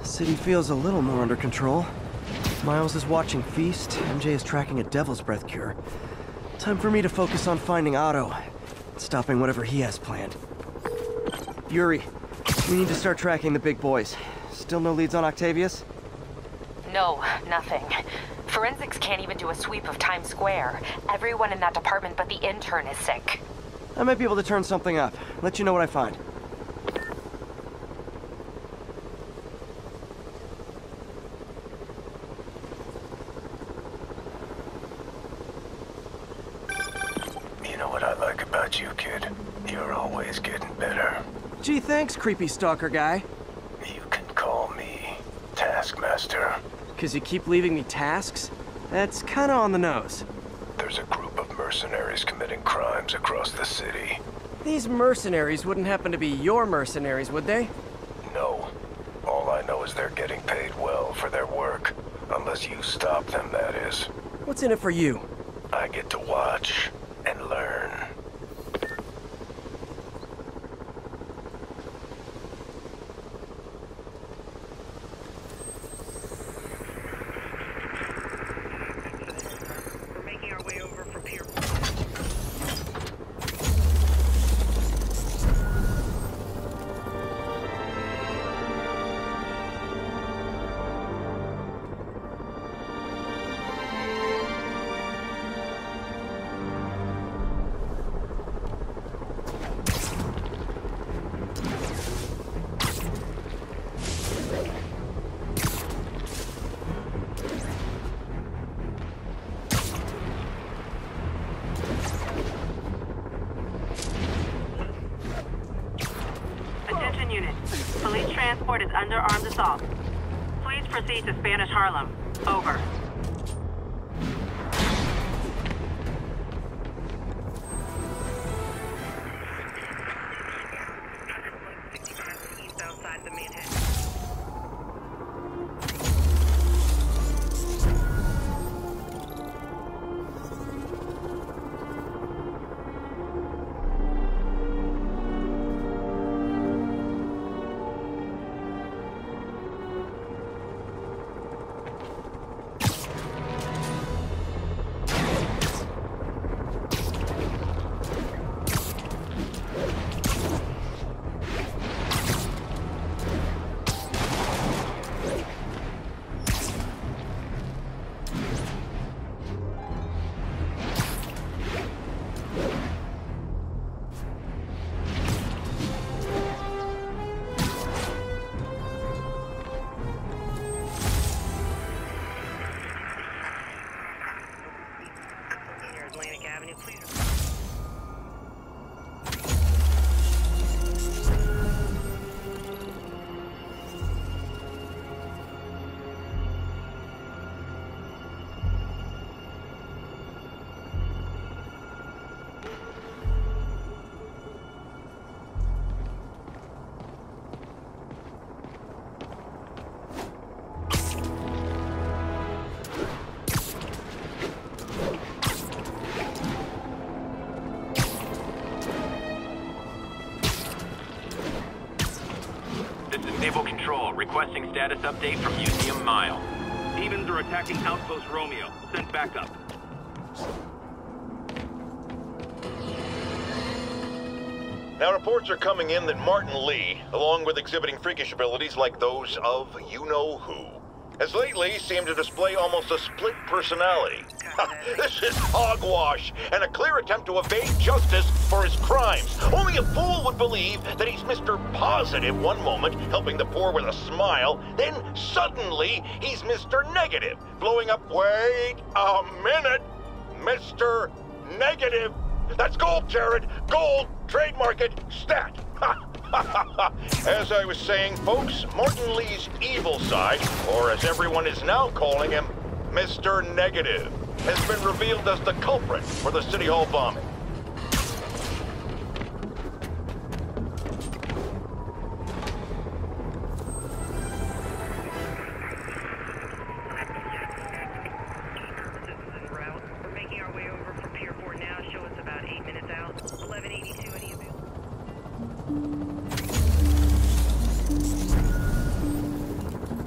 City feels a little more under control. Miles is watching Feast, MJ is tracking a Devil's Breath cure. Time for me to focus on finding Otto, and stopping whatever he has planned. Yuri, we need to start tracking the big boys. Still no leads on Octavius? No, nothing. Forensics can't even do a sweep of Times Square. Everyone in that department but the intern is sick. I might be able to turn something up. Let you know what I find. You know what I like about you, kid? You're always getting better. Gee, thanks, creepy stalker guy. You can call me Taskmaster. 'Cause you keep leaving me tasks? That's kinda on the nose. There's a group of mercenaries committing crimes across the city. These mercenaries wouldn't happen to be your mercenaries, would they? No. All I know is they're getting paid well for their work. Unless you stop them, that is. What's in it for you? I get to watch and learn. We're making our way over from Pier 4. Attention unit. Police transport is under armed assault. Please proceed to Spanish Harlem. Over. East outside the Manhattan. Near Atlantic Avenue, please. This is Naval Control, requesting status update from Museum Mile. Demons are attacking Outpost Romeo. Send backup. Now, reports are coming in that Martin Lee, along with exhibiting freakish abilities like those of you-know-who, has lately seemed to display almost a split personality. This is hogwash and a clear attempt to evade justice for his crimes. Only a fool would believe that he's Mr. Positive one moment, helping the poor with a smile, then suddenly he's Mr. Negative, blowing up, wait a minute, Mr. Negative. That's gold, Jared. Gold. Trademark it. Stat. As I was saying, folks, Martin Lee's evil side, or as everyone is now calling him, Mr. Negative, has been revealed as the culprit for the City Hall bombing. Citizens en route. We're making our way over from Pier 4 now. Show us about 8 minutes out. 1182, any available? 10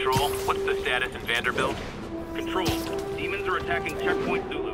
Control, what's the status in Vanderbilt? Control. Demons are attacking Checkpoint Zulu.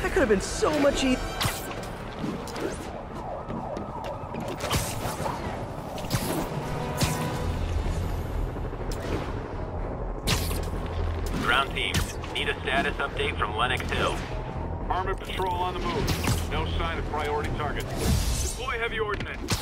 That could have been so much easier. Ground team, need a status update from Lenox Hill. Armored patrol on the move. No sign of priority target. Deploy heavy ordnance.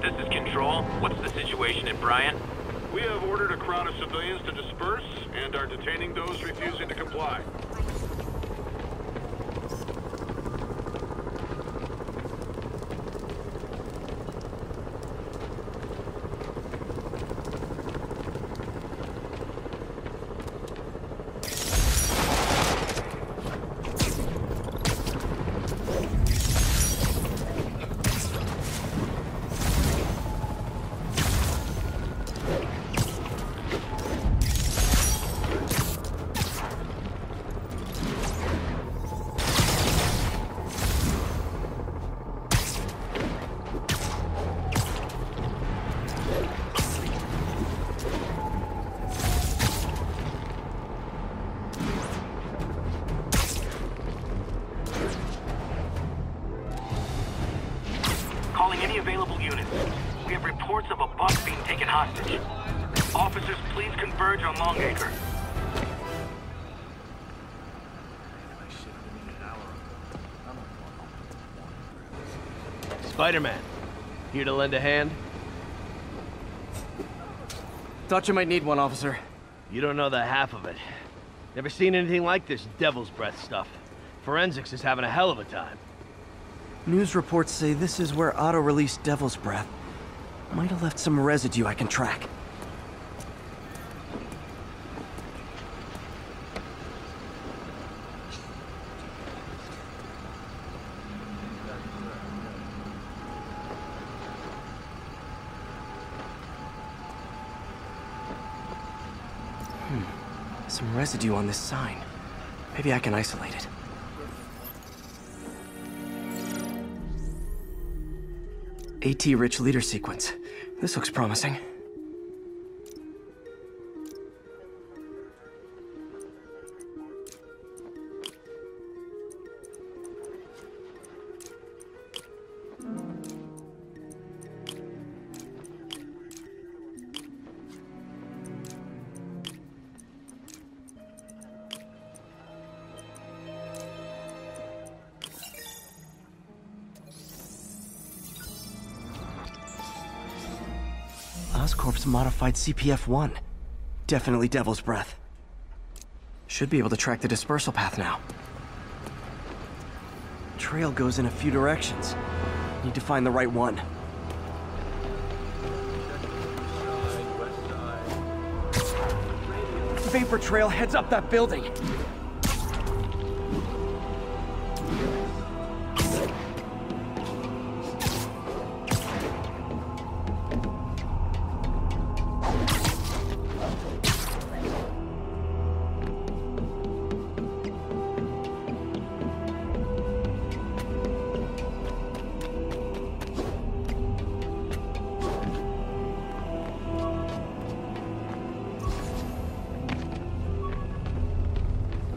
This is Control. What's the situation in Bryant? We have ordered a crowd of civilians to disperse and are detaining those refusing to comply. Calling any available units. We have reports of a bus being taken hostage. Officers, please converge on Longacre. Spider-Man, here to lend a hand? Thought you might need one, officer. You don't know the half of it. Never seen anything like this Devil's Breath stuff. Forensics is having a hell of a time. News reports say this is where Otto released Devil's Breath. Might have left some residue I can track. Some residue on this sign. Maybe I can isolate it. AT-rich leader sequence. This looks promising. Oscorp's modified CPF-1. Definitely Devil's Breath. Should be able to track the dispersal path now. Trail goes in a few directions. Need to find the right one. Vapor trail heads up that building.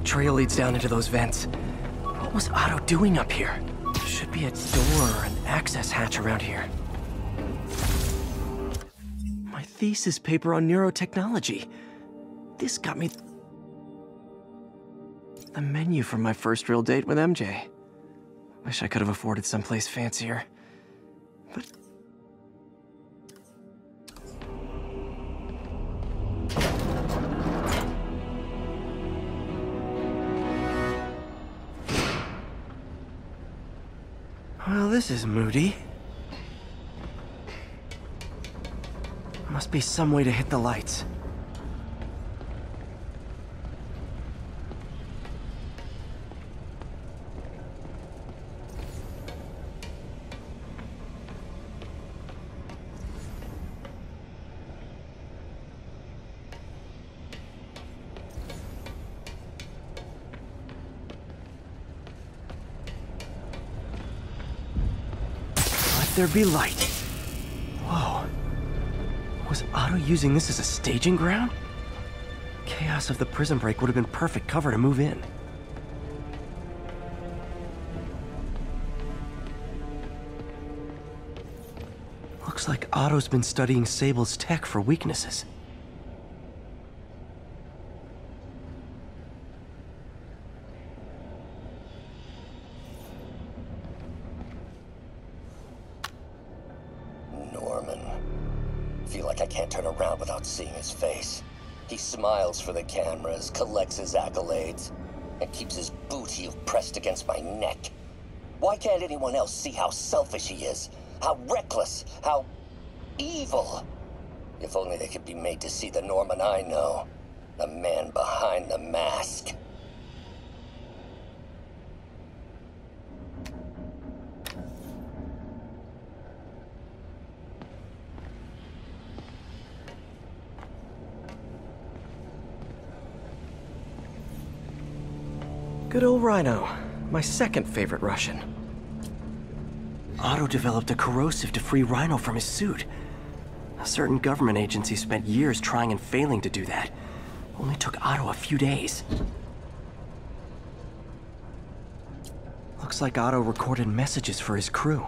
Trail leads down into those vents. What was Otto doing up here? Should be a door or an access hatch around here. My thesis paper on neurotechnology. This got me the menu from my first real date with MJ. Wish I could have afforded someplace fancier. But well, this is moody. Must be some way to hit the lights. There be light. Whoa. Was Otto using this as a staging ground? Chaos of the prison break would have been perfect cover to move in. Looks like Otto's been studying Sable's tech for weaknesses. Seeing his face. He smiles for the cameras, collects his accolades, and keeps his boot heel pressed against my neck. Why can't anyone else see how selfish he is? How reckless? How evil? If only they could be made to see the Norman I know. The man behind the mask. Good old Rhino, my second favorite Russian. Otto developed a corrosive to free Rhino from his suit. A certain government agency spent years trying and failing to do that. Only took Otto a few days. Looks like Otto recorded messages for his crew.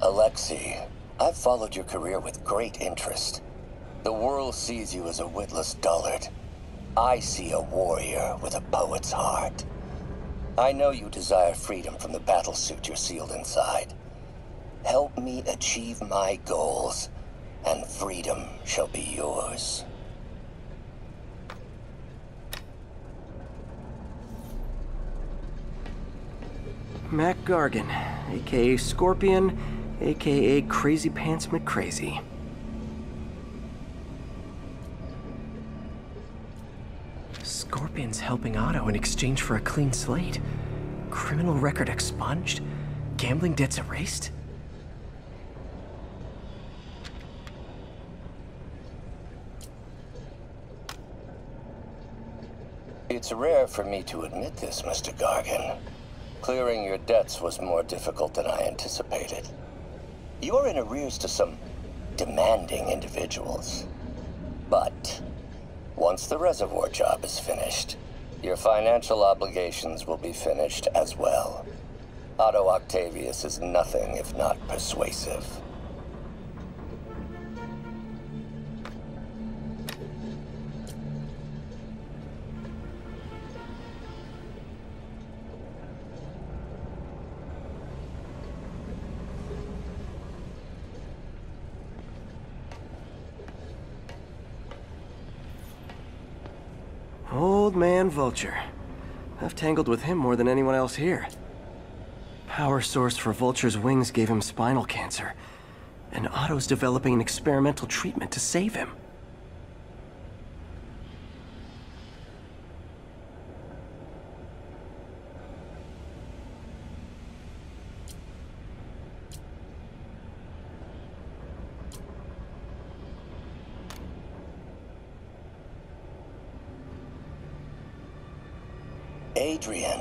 Alexei, I've followed your career with great interest. The world sees you as a witless dullard. I see a warrior with a poet's heart. I know you desire freedom from the battlesuit you're sealed inside. Help me achieve my goals, and freedom shall be yours. Mac Gargan, aka Scorpion, aka Crazy Pants McCrazy. Scorpion's helping Otto in exchange for a clean slate. Criminal record expunged? Gambling debts erased? It's rare for me to admit this, Mr. Gargan. Clearing your debts was more difficult than I anticipated. You're in arrears to some demanding individuals. But once the reservoir job is finished, your financial obligations will be finished as well. Otto Octavius is nothing if not persuasive. old man Vulture. I've tangled with him more than anyone else here. Power source for Vulture's wings gave him spinal cancer, and Otto's developing an experimental treatment to save him. Adrian,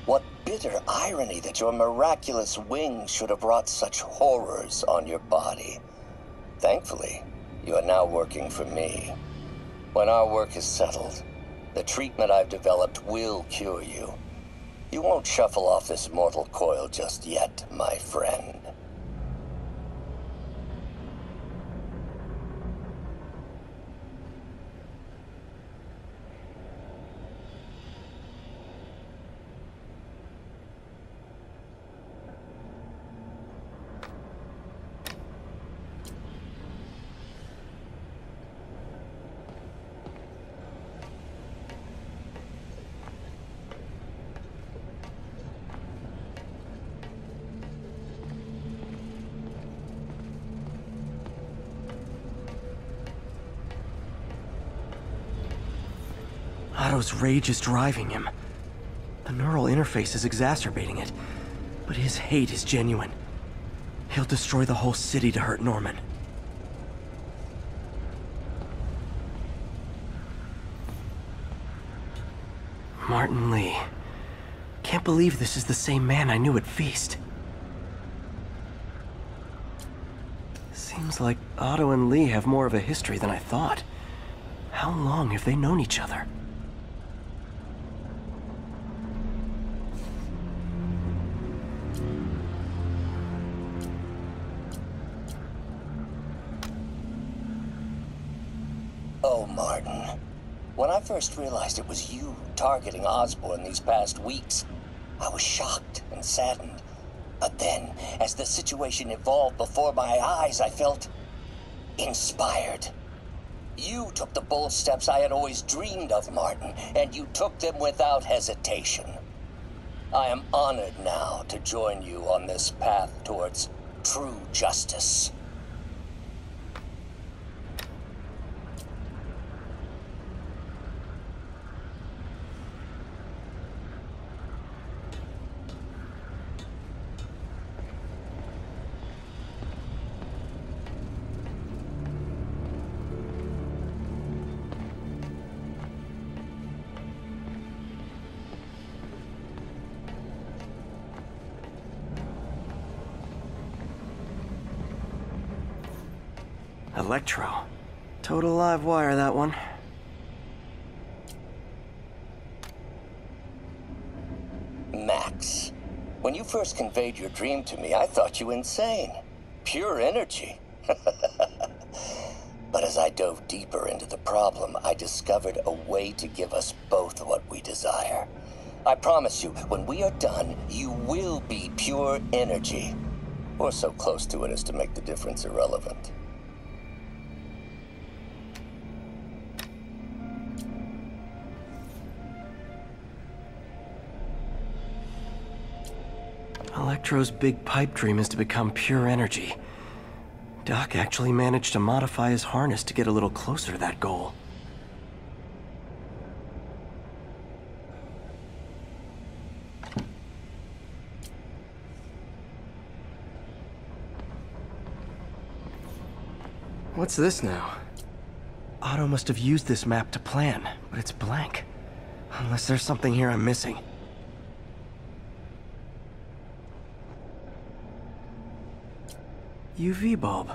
what bitter irony that your miraculous wings should have wrought such horrors on your body. Thankfully, you are now working for me. When our work is settled, the treatment I've developed will cure you. You won't shuffle off this mortal coil just yet, my friend. Otto's rage is driving him. The neural interface is exacerbating it, but his hate is genuine. He'll destroy the whole city to hurt Norman. Martin Li. Can't believe this is the same man I knew at Feast. Seems like Otto and Li have more of a history than I thought. How long have they known each other? Oh, Martin. When I first realized it was you targeting Osborn these past weeks, I was shocked and saddened. But then, as the situation evolved before my eyes, I felt inspired. You took the bold steps I had always dreamed of, Martin, and you took them without hesitation. I am honored now to join you on this path towards true justice. Electro. Total live wire, that one. Max, when you first conveyed your dream to me, I thought you insane. Pure energy. But as I dove deeper into the problem, I discovered a way to give us both what we desire. I promise you, when we are done, you will be pure energy. Or so close to it as to make the difference irrelevant. Electro's big pipe dream is to become pure energy. Doc actually managed to modify his harness to get a little closer to that goal. What's this now? Otto must have used this map to plan, but it's blank. Unless there's something here I'm missing. UV bulb.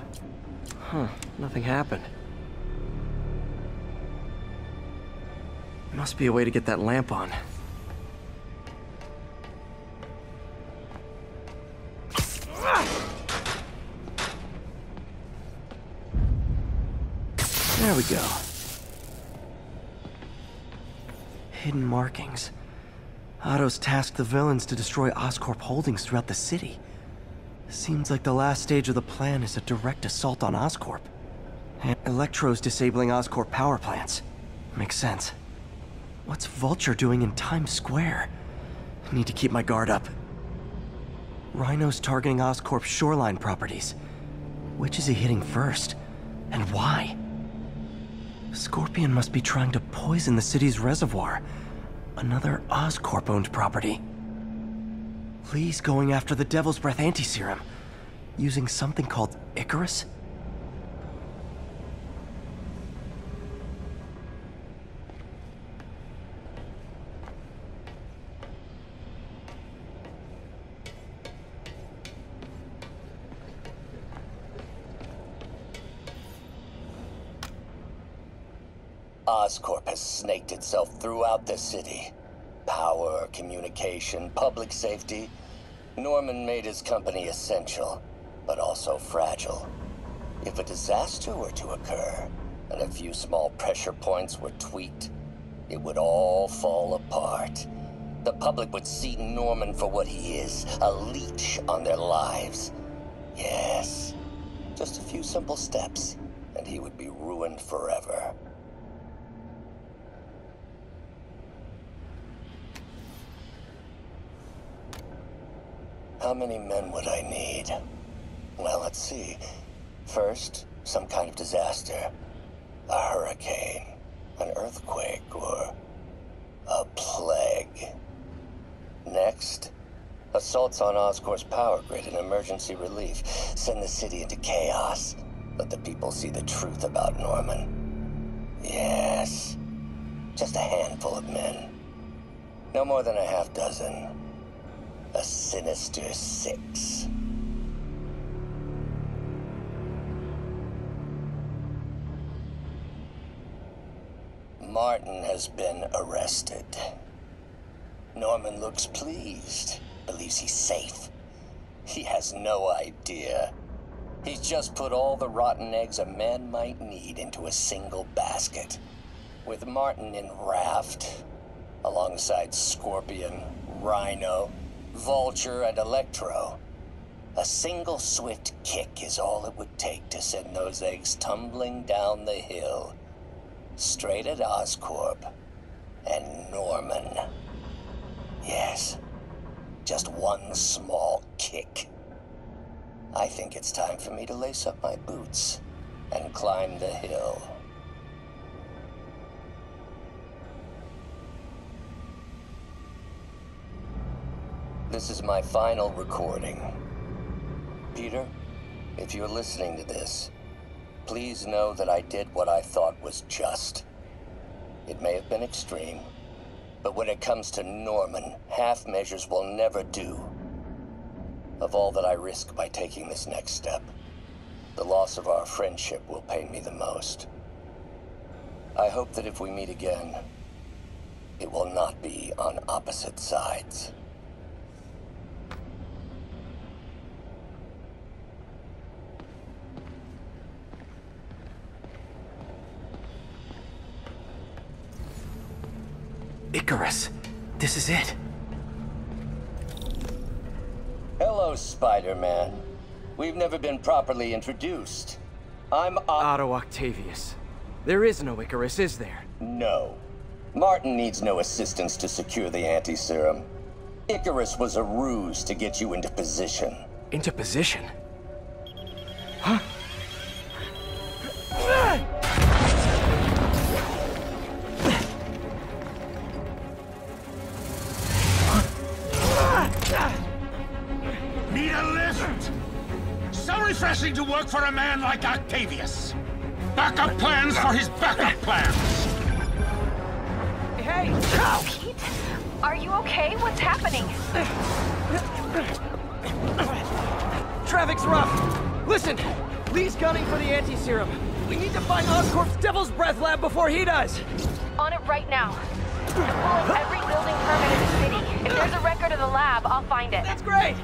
Huh, nothing happened. Must be a way to get that lamp on. There we go. Hidden markings. Otto's tasked the villains to destroy Oscorp holdings throughout the city. Seems like the last stage of the plan is a direct assault on Oscorp. And Electro's disabling Oscorp power plants. Makes sense. What's Vulture doing in Times Square? I need to keep my guard up. Rhino's targeting Oscorp's shoreline properties. Which is he hitting first? And why? Scorpion must be trying to poison the city's reservoir. Another Oscorp-owned property. Lee's going after the Devil's Breath anti-serum, using something called Icarus? Oscorp has snaked itself throughout the city. Power, communication, public safety. Norman made his company essential, but also fragile. If a disaster were to occur, and a few small pressure points were tweaked, it would all fall apart. The public would see Norman for what he is, a leech on their lives. Yes, just a few simple steps, and he would be ruined forever. How many men would I need? Well, let's see. First, some kind of disaster. A hurricane, an earthquake, or a plague. Next, assaults on Oscorp's power grid and emergency relief. Send the city into chaos. Let the people see the truth about Norman. Yes, just a handful of men. No more than a half dozen. A sinister 6. Martin has been arrested. Norman looks pleased, believes he's safe. He has no idea. He's just put all the rotten eggs a man might need into a single basket. With Martin in raft, alongside Scorpion, Rhino, Vulture, and Electro. A single swift kick is all it would take to send those eggs tumbling down the hill. Straight at Oscorp and Norman. Yes, just one small kick. I think it's time for me to lace up my boots and climb the hill. This is my final recording. Peter, if you're listening to this, please know that I did what I thought was just. It may have been extreme, but when it comes to Norman, half measures will never do. Of all that I risk by taking this next step, the loss of our friendship will pain me the most. I hope that if we meet again, it will not be on opposite sides. Icarus, this is it. Hello, Spider-Man. We've never been properly introduced. I'm Otto Octavius. There is no Icarus, is there? No. Martin needs no assistance to secure the anti-serum. Icarus was a ruse to get you into position. Into position? Huh? Need a lift? So refreshing to work for a man like Octavius. Backup plans for his backup plans. Hey! Pete? Are you okay? What's happening? Traffic's rough. Listen, Lee's gunning for the anti-serum. We need to find Oscorp's Devil's Breath lab before he does. On it right now. I'm pulling every building permit in the city. If there's a record of the lab, I'll find it. That's great!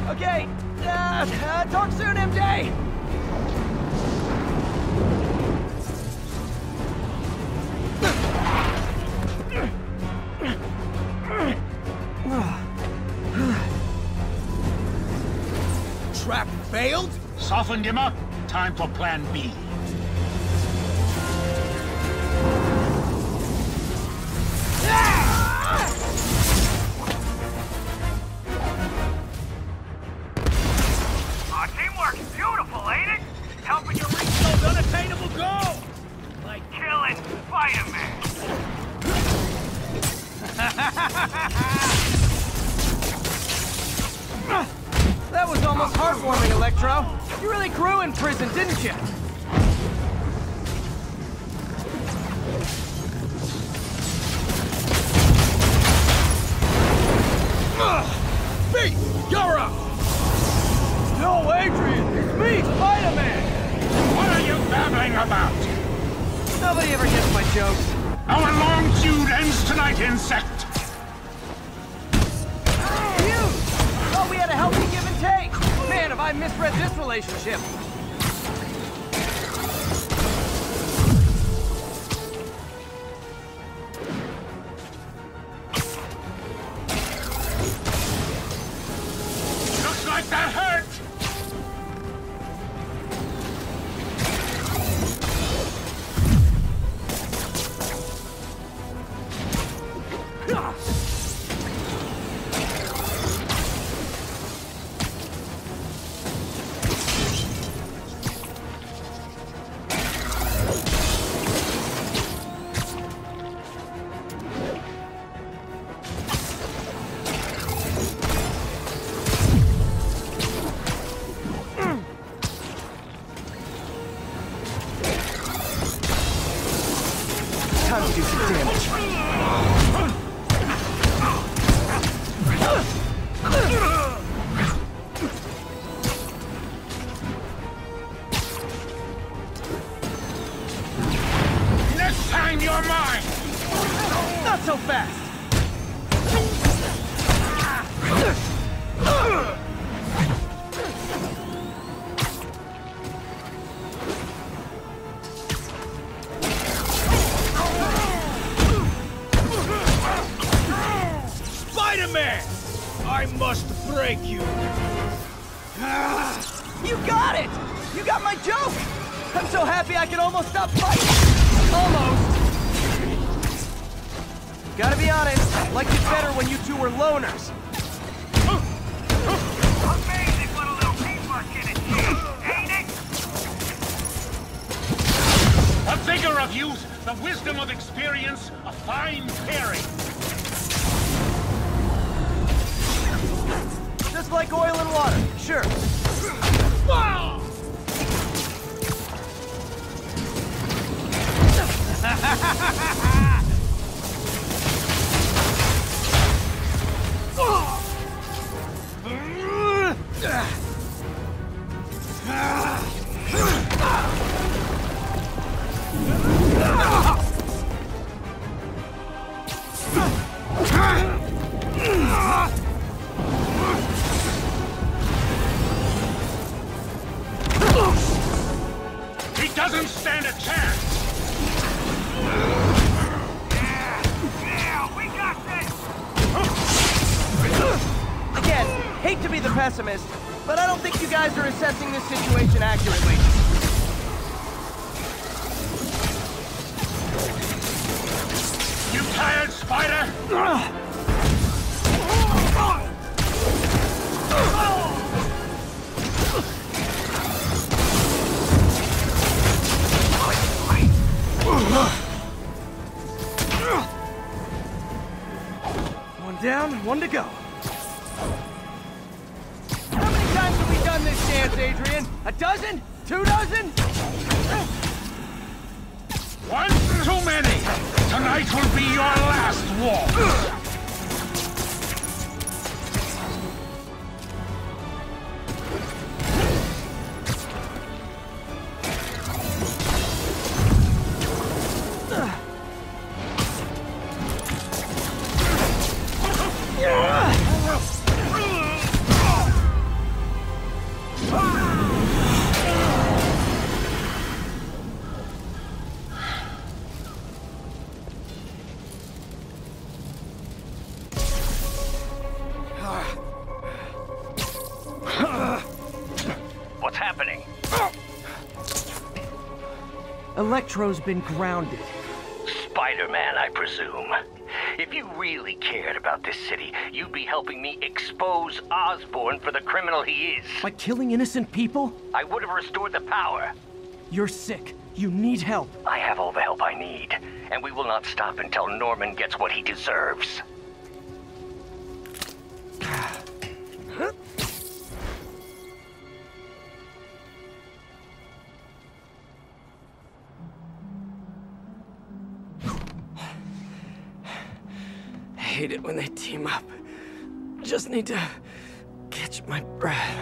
Okay, talk soon, MJ! Trap failed? Softened him up. Time for plan B. work's beautiful, ain't it? Helping you reach those unattainable goals! Like killing Spider-Man! That was almost heartwarming, Electro. You really grew in prison, didn't you? Pete, you're up! No, Adrian! It's me, Spider-Man! What are you babbling about? Nobody ever gets my jokes. Our long feud ends tonight, insect! You! Thought we had a healthy give and take! Man, have I misread this relationship! Looks like that hurt! Time to do some damage. Next time you're mine! Not so fast! Spider-Man! I must break you! You got it! You got my joke! I'm so happy I can almost stop fighting! Almost! Gotta be honest, I liked it better when you two were loners. Amazing what a little teamwork can achieve, ain't it? The vigor of youth, the wisdom of experience, a fine pairing. Just like oil and water, sure. He doesn't stand a chance! Yeah, we got this! Again, hate to be the pessimist, but I don't think you guys are assessing this situation accurately. You tired, Spider? One down, one to go. How many times have we done this dance, Adrian? A dozen? 2 dozen? One too many! Tonight will be your last waltz! What's happening? Electro's been grounded. Spider-Man, I presume. If you really cared about this city, you'd be helping me expose Osborn for the criminal he is. By killing innocent people? I would have restored the power. You're sick. You need help. I have all the help I need, and we will not stop until Norman gets what he deserves. I hate it when they team up. Just need to catch my breath.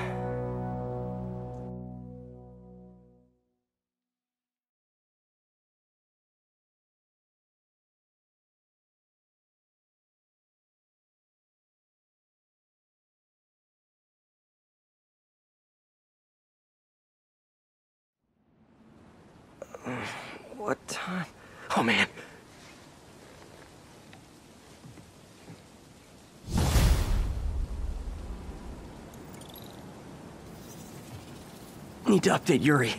What time? Oh, man. Need to update Yuri.